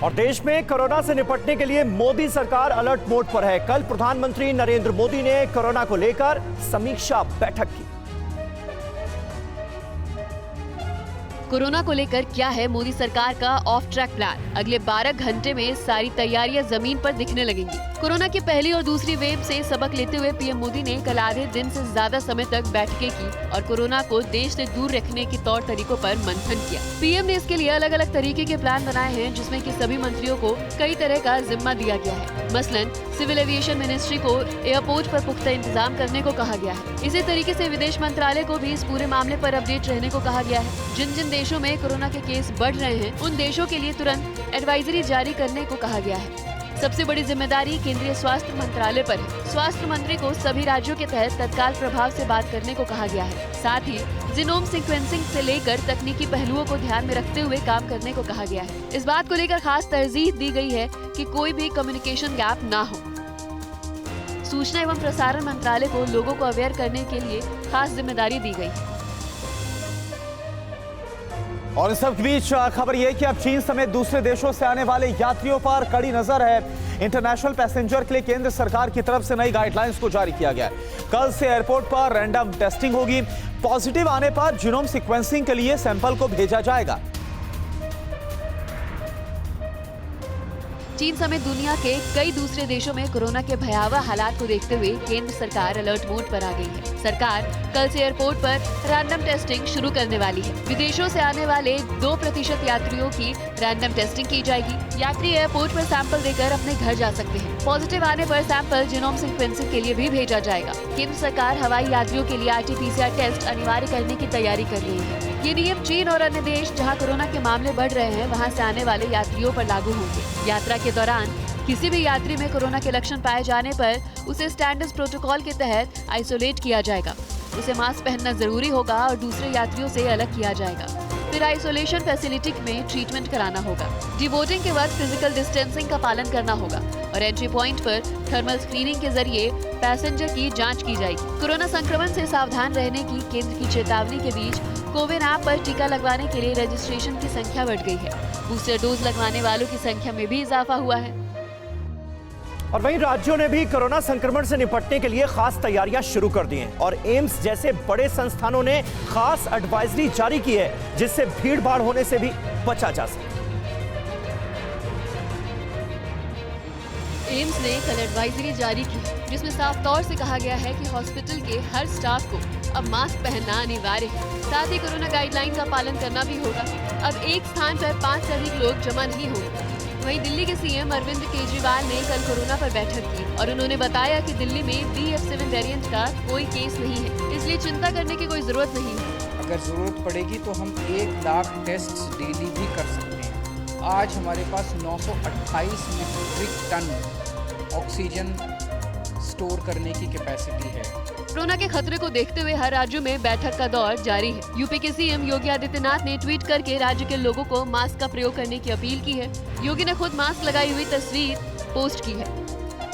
और देश में कोरोना से निपटने के लिए मोदी सरकार अलर्ट मोड पर है। कल प्रधानमंत्री नरेंद्र मोदी ने कोरोना को लेकर समीक्षा बैठक की। कोरोना को लेकर क्या है मोदी सरकार का ऑफ ट्रैक प्लान? अगले 12 घंटे में सारी तैयारियां जमीन पर दिखने लगेंगी। कोरोना की पहली और दूसरी वेव से सबक लेते हुए पीएम मोदी ने कल आधे दिन से ज्यादा समय तक बैठकें की और कोरोना को देश से दूर रखने के तौर तरीकों पर मंथन किया। पीएम ने इसके लिए अलग अलग तरीके के प्लान बनाए हैं, जिसमें कि सभी मंत्रियों को कई तरह का जिम्मा दिया गया है। मसलन सिविल एविएशन मिनिस्ट्री को एयरपोर्ट पर पुख्ता इंतजाम करने को कहा गया है। इसी तरीके से विदेश मंत्रालय को भी इस पूरे मामले पर अपडेट रहने को कहा गया है। जिन जिन देशों में कोरोना के केस बढ़ रहे हैं, उन देशों के लिए तुरंत एडवाइजरी जारी करने को कहा गया है। सबसे बड़ी जिम्मेदारी केंद्रीय स्वास्थ्य मंत्रालय पर है। स्वास्थ्य मंत्री को सभी राज्यों के तहत तत्काल प्रभाव से बात करने को कहा गया है। साथ ही जीनोम सीक्वेंसिंग से लेकर तकनीकी पहलुओं को ध्यान में रखते हुए काम करने को कहा गया है। इस बात को लेकर खास तरजीह दी गई है कि कोई भी कम्युनिकेशन गैप ना हो। सूचना एवं प्रसारण मंत्रालय को लोगों को अवेयर करने के लिए खास जिम्मेदारी दी गई है। और इस सब के बीच खबर यह कि अब चीन समेत दूसरे देशों से आने वाले यात्रियों पर कड़ी नजर है। इंटरनेशनल पैसेंजर के लिए केंद्र सरकार की तरफ से नई गाइडलाइंस को जारी किया गया है। कल से एयरपोर्ट पर रैंडम टेस्टिंग होगी। पॉजिटिव आने पर जीनोम सीक्वेंसिंग के लिए सैंपल को भेजा जाएगा। चीन समेत दुनिया के कई दूसरे देशों में कोरोना के भयावह हालात को देखते हुए केंद्र सरकार अलर्ट मोड पर आ गई है। सरकार कल से एयरपोर्ट पर रैंडम टेस्टिंग शुरू करने वाली है। विदेशों से आने वाले 2% यात्रियों की रैंडम टेस्टिंग की जाएगी। यात्री एयरपोर्ट पर सैंपल देकर अपने घर जा सकते हैं। पॉजिटिव आने पर सैंपल जीनोम सीक्वेंसिंग के लिए भी भेजा जाएगा। केंद्र सरकार हवाई यात्रियों के लिए RT-PCR टेस्ट अनिवार्य करने की तैयारी कर रही है। ये नियम चीन और अन्य देश जहां कोरोना के मामले बढ़ रहे हैं, वहां से आने वाले यात्रियों पर लागू होंगे। यात्रा के दौरान किसी भी यात्री में कोरोना के लक्षण पाए जाने पर उसे स्टैंडर्ड प्रोटोकॉल के तहत आइसोलेट किया जाएगा। उसे मास्क पहनना जरूरी होगा और दूसरे यात्रियों से अलग किया जाएगा। फिर आइसोलेशन फैसिलिटी में ट्रीटमेंट कराना होगा। डिबोर्डिंग के वक्त फिजिकल डिस्टेंसिंग का पालन करना होगा और एंट्री पॉइंट पर थर्मल स्क्रीनिंग के जरिए पैसेंजर की जांच की जाएगी। कोरोना संक्रमण से सावधान रहने की केंद्र की चेतावनी के बीच कोविन ऐप पर टीका लगवाने के लिए रजिस्ट्रेशन की संख्या बढ़ गई है। बूस्टर डोज लगवाने वालों की संख्या में भी इजाफा हुआ है। और वहीं राज्यों ने भी कोरोना संक्रमण से निपटने के लिए खास तैयारियां शुरू कर दी हैं और एम्स जैसे बड़े संस्थानों ने खास एडवाइजरी जारी की है, जिससे भीड़ भाड़ होने से भी बचा जा सके। एम्स ने कल एडवाइजरी जारी की, जिसमें साफ तौर से कहा गया है कि हॉस्पिटल के हर स्टाफ को अब मास्क पहनना अनिवार्य है। साथ ही कोरोना गाइडलाइन का पालन करना भी होगा। अब एक स्थान पर 5 से अधिक लोग जमा नहीं होंगे। वहीं दिल्ली के सीएम अरविंद केजरीवाल ने कल कोरोना पर बैठक की और उन्होंने बताया कि दिल्ली में BF7 वेरिएंट का कोई केस नहीं है, इसलिए चिंता करने की कोई जरूरत नहीं है। अगर जरूरत पड़ेगी तो हम 1 लाख टेस्ट डेली भी कर सकते हैं। आज हमारे पास 928 मीट्रिक टन ऑक्सीजन स्टोर करने की कैपेसिटी है। कोरोना के खतरे को देखते हुए हर राज्यों में बैठक का दौर जारी है। यूपी के सीएम योगी आदित्यनाथ ने ट्वीट करके राज्य के लोगों को मास्क का प्रयोग करने की अपील की है। योगी ने खुद मास्क लगाई हुई तस्वीर पोस्ट की है।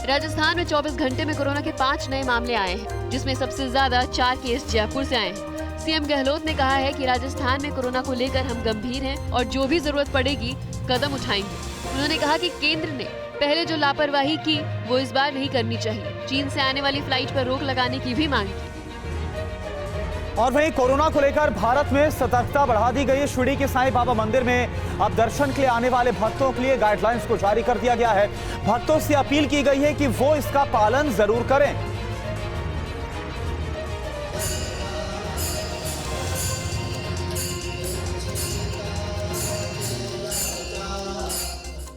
राजस्थान में 24 घंटे में कोरोना के 5 नए मामले आए हैं, जिसमें सबसे ज्यादा 4 केस जयपुर से आए हैं। सीएम गहलोत ने कहा है कि राजस्थान में कोरोना को लेकर हम गंभीर हैं और जो भी जरूरत पड़ेगी कदम उठाएंगे। उन्होंने कहा कि केंद्र ने पहले जो लापरवाही की वो इस बार नहीं करनी चाहिए। चीन से आने वाली फ्लाइट पर रोक लगाने की भी मांग की। और वहीं कोरोना को लेकर भारत में सतर्कता बढ़ा दी गई है। शिरडी के साईं बाबा मंदिर में अब दर्शन के लिए आने वाले भक्तों के लिए गाइडलाइंस को जारी कर दिया गया है। भक्तों से अपील की गई है कि वो इसका पालन जरूर करें।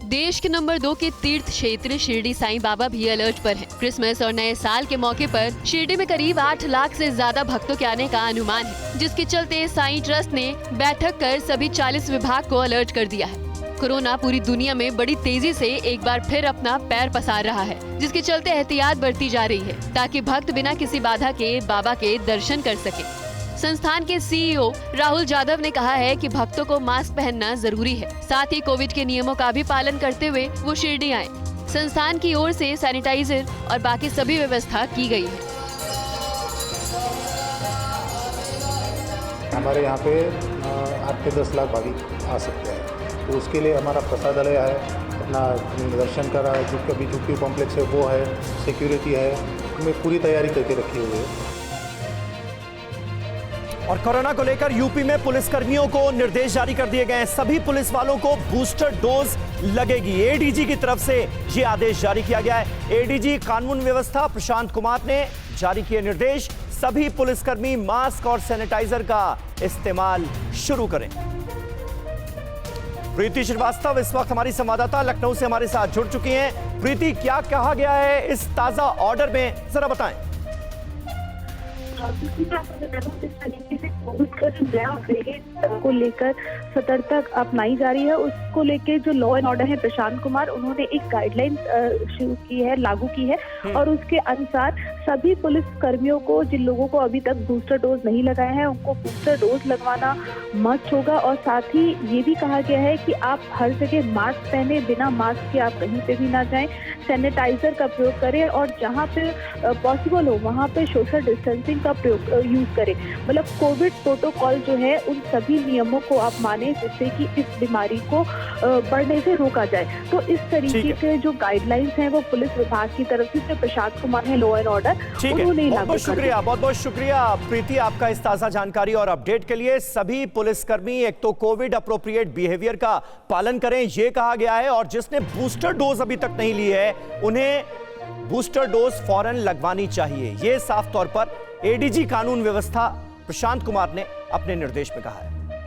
देश के नंबर 2 के तीर्थ क्षेत्र शिरडी साईं बाबा भी अलर्ट पर हैं। क्रिसमस और नए साल के मौके पर शिरडी में करीब 8 लाख से ज्यादा भक्तों के आने का अनुमान है, जिसके चलते साईं ट्रस्ट ने बैठक कर सभी 40 विभाग को अलर्ट कर दिया है। कोरोना पूरी दुनिया में बड़ी तेजी से एक बार फिर अपना पैर पसार रहा है, जिसके चलते एहतियात बरती जा रही है ताकि भक्त बिना किसी बाधा के बाबा के दर्शन कर सके। संस्थान के CEO राहुल जाधव ने कहा है कि भक्तों को मास्क पहनना जरूरी है। साथ ही कोविड के नियमों का भी पालन करते हुए वो शिरडी आए। संस्थान की ओर से सैनिटाइजर और बाकी सभी व्यवस्था की गई है। हमारे यहाँ पे 8 से 10 लाख भाविक आ सकते हैं। तो उसके लिए हमारा प्रसादालय है, अपना दर्शन करा, जो कभी झुग्गी कॉम्प्लेक्स है वो है, सिक्योरिटी है, हमें पूरी तैयारी करके रखी हुई है। और कोरोना को लेकर यूपी में पुलिसकर्मियों को निर्देश जारी कर दिए गए हैं। सभी पुलिस वालों को बूस्टर डोज लगेगी। एडीजी की तरफ से यह आदेश जारी किया गया है। एडीजी कानून व्यवस्था प्रशांत कुमार ने जारी किए निर्देश, सभी पुलिसकर्मी मास्क और सैनिटाइजर का इस्तेमाल शुरू करें। प्रीति श्रीवास्तव इस वक्त हमारी संवाददाता लखनऊ से हमारे साथ जुड़ चुकी हैं। प्रीति, क्या कहा गया है इस ताजा ऑर्डर में, जरा बताएं। इस तरीके से कोविड का जो नया वेरिएंट को लेकर सतर्कता अपनाई जा रही है, उसको लेकर जो लॉ एंड ऑर्डर है प्रशांत कुमार, उन्होंने एक गाइडलाइन शुरू की है, लागू की है, और उसके अनुसार सभी पुलिस कर्मियों को, जिन लोगों को अभी तक बूस्टर डोज नहीं लगाया है, उनको बूस्टर डोज लगवाना मस्ट होगा। और साथ ही ये भी कहा गया है कि आप हर जगह मास्क पहने, बिना मास्क के आप कहीं पे भी ना जाएं, सैनिटाइजर का प्रयोग करें, और जहाँ पे पॉसिबल हो वहाँ पे सोशल डिस्टेंसिंग का प्रयोग यूज करें। मतलब कोविड प्रोटोकॉल जो है, उन सभी नियमों को आप माने, जिससे कि इस बीमारी को बढ़ने से रोका जाए। तो इस तरीके के जो गाइडलाइंस हैं वो पुलिस विभाग की तरफ से, जो प्रशांत कुमार है लॉ एंड ऑर्डर, उन्होंने लागू कर दिया। बहुत बहुत शुक्रिया प्रीति आपका इस ताजा जानकारी और अपडेट के लिए। सभी पुलिसकर्मी एक तो कोविड अप्रोप्रिएट बिहेवियर का पालन करें, यह कहा गया है, और जिसने बूस्टर डोज अभी तक नहीं ली है उन्हें बूस्टर डोज फौरन लगवानी चाहिए। यह साफ तौर पर एडीजी कानून व्यवस्था प्रशांत कुमार ने अपने निर्देश में कहा है।